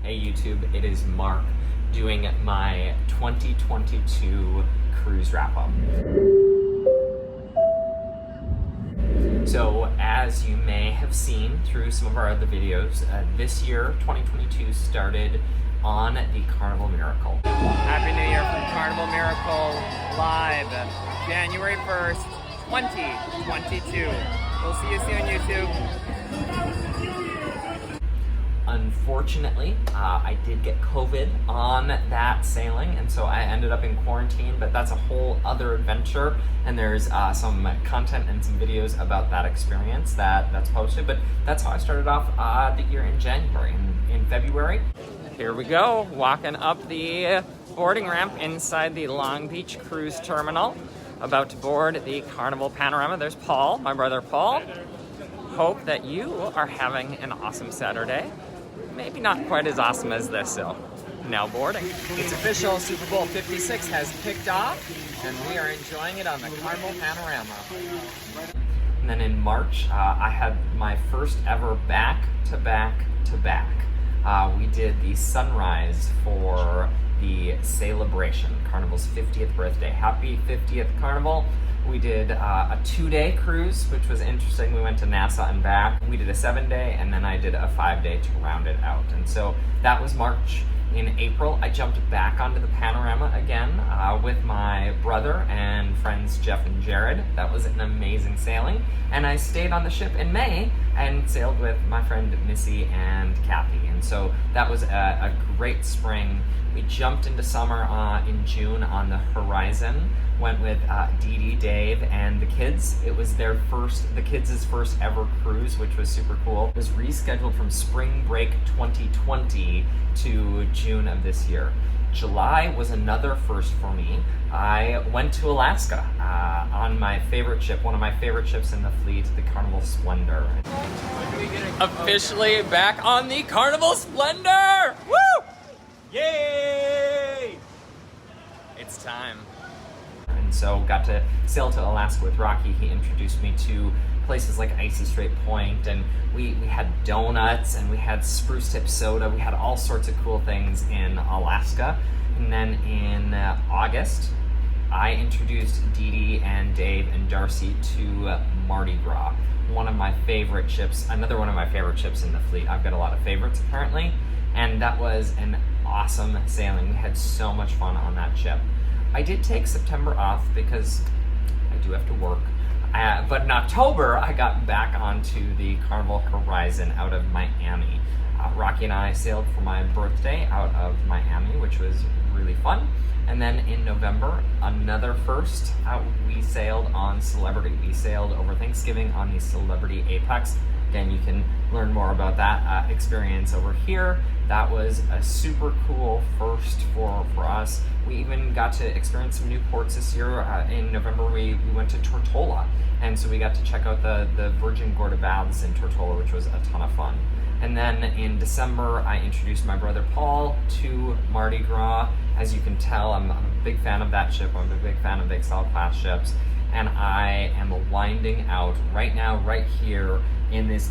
Hey YouTube, it is Mark doing my 2022 cruise wrap-up. So as you may have seen through some of our other videos, this year, 2022, started on the Carnival Miracle. Happy New Year from Carnival Miracle, live January 1st, 2022. We'll see you soon, YouTube. Unfortunately, I did get COVID on that sailing, and so I ended up in quarantine, but that's a whole other adventure, and there's some content and some videos about that experience that's posted, but that's how I started off the year in January. In February, here we go, walking up the boarding ramp inside the Long Beach Cruise Terminal, about to board the Carnival Panorama. There's Paul, my brother Paul. Hope that you are having an awesome Saturday. Maybe not quite as awesome as this, so now boarding. It's official, Super Bowl 56 has kicked off, and we are enjoying it on the Carnival Panorama. And then in March, I had my first ever back-to-back-to-back. We did the sunrise for the celebration, Carnival's 50th birthday. Happy 50th Carnival. We did a 2-day cruise, which was interesting. We went to Nassau and back. We did a 7-day, and then I did a 5-day to round it out. And so that was March. In April, I jumped back onto the Panorama again with my brother and friends Jeff and Jared. That was an amazing sailing. And I stayed on the ship in May and sailed with my friend Missy and Kathy. And so that was a great spring. We jumped into summer in June on the Horizon. Went with Dee Dee, Dave, and the kids. It was the kids' first ever cruise, which was super cool. It was rescheduled from spring break 2020 to June of this year. July was another first for me. I went to Alaska on my favorite ship, one of my favorite ships in the fleet, the Carnival Splendor. Officially back on the Carnival Splendor! Woo! Yay! It's time. And so got to sail to Alaska with Rocky. He introduced me to places like Icy Strait Point, and we had donuts, and we had spruce tip soda. We had all sorts of cool things in Alaska. And then in August, I introduced Dee Dee and Dave and Darcy to Mardi Gras, one of my favorite ships, another one of my favorite ships in the fleet. I've got a lot of favorites apparently, and that was an awesome sailing. We had so much fun on that ship. I did take September off because I do have to work. But in October, I got back onto the Carnival Horizon out of Miami. Rocky and I sailed for my birthday out of Miami, which was really fun. And then in November, another first, we sailed on Celebrity. We sailed over Thanksgiving on the Celebrity Apex. Again, you can learn more about that experience over here. That was a super cool first for us. We even got to experience some new ports this year. In November, we went to Tortola, and so we got to check out the Virgin Gorda Baths in Tortola, which was a ton of fun. And then in December, I introduced my brother Paul to Mardi Gras. As you can tell, I'm a big fan of that ship. I'm a big fan of Vista-class ships, and I am winding out right now, right here, in this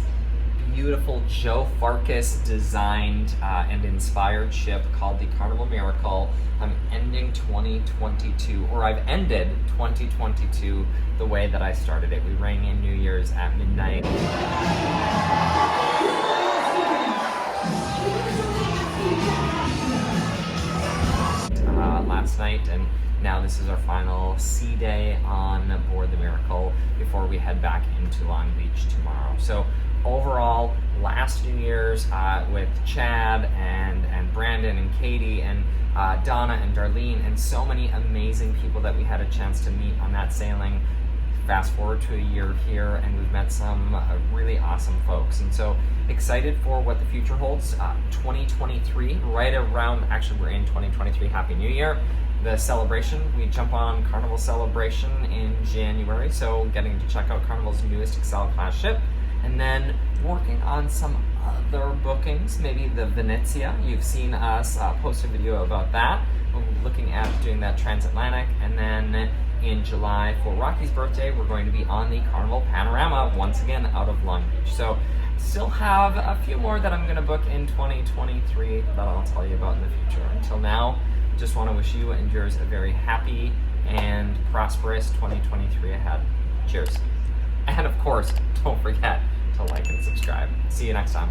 beautiful Joe Farkas designed and inspired ship called the Carnival Miracle. I'm ending 2022, or I've ended 2022 the way that I started it. We rang in New Year's at midnight. Last night, and now this is our final sea day on board the Miracle before we head back into Long Beach tomorrow. So overall, last New Year's with Chad and Brandon and Katie and Donna and Darlene and so many amazing people that we had a chance to meet on that sailing. Fast forward to a year here, and we've met some really awesome folks, and so excited for what the future holds. 2023, right around, actually we're in 2023, Happy New Year. The celebration, we jump on Carnival Celebration in January, so getting to check out Carnival's newest Excel-class ship, and then working on some other bookings, maybe the Venezia. You've seen us post a video about that. We're looking at doing that transatlantic, and then in July for Rocky's birthday, we're going to be on the Carnival Panorama once again out of Long Beach. So still have a few more that I'm going to book in 2023 that I'll tell you about in the future. Until now, just want to wish you and yours a very happy and prosperous 2023 ahead. Cheers. And of course, don't forget to like and subscribe. See you next time.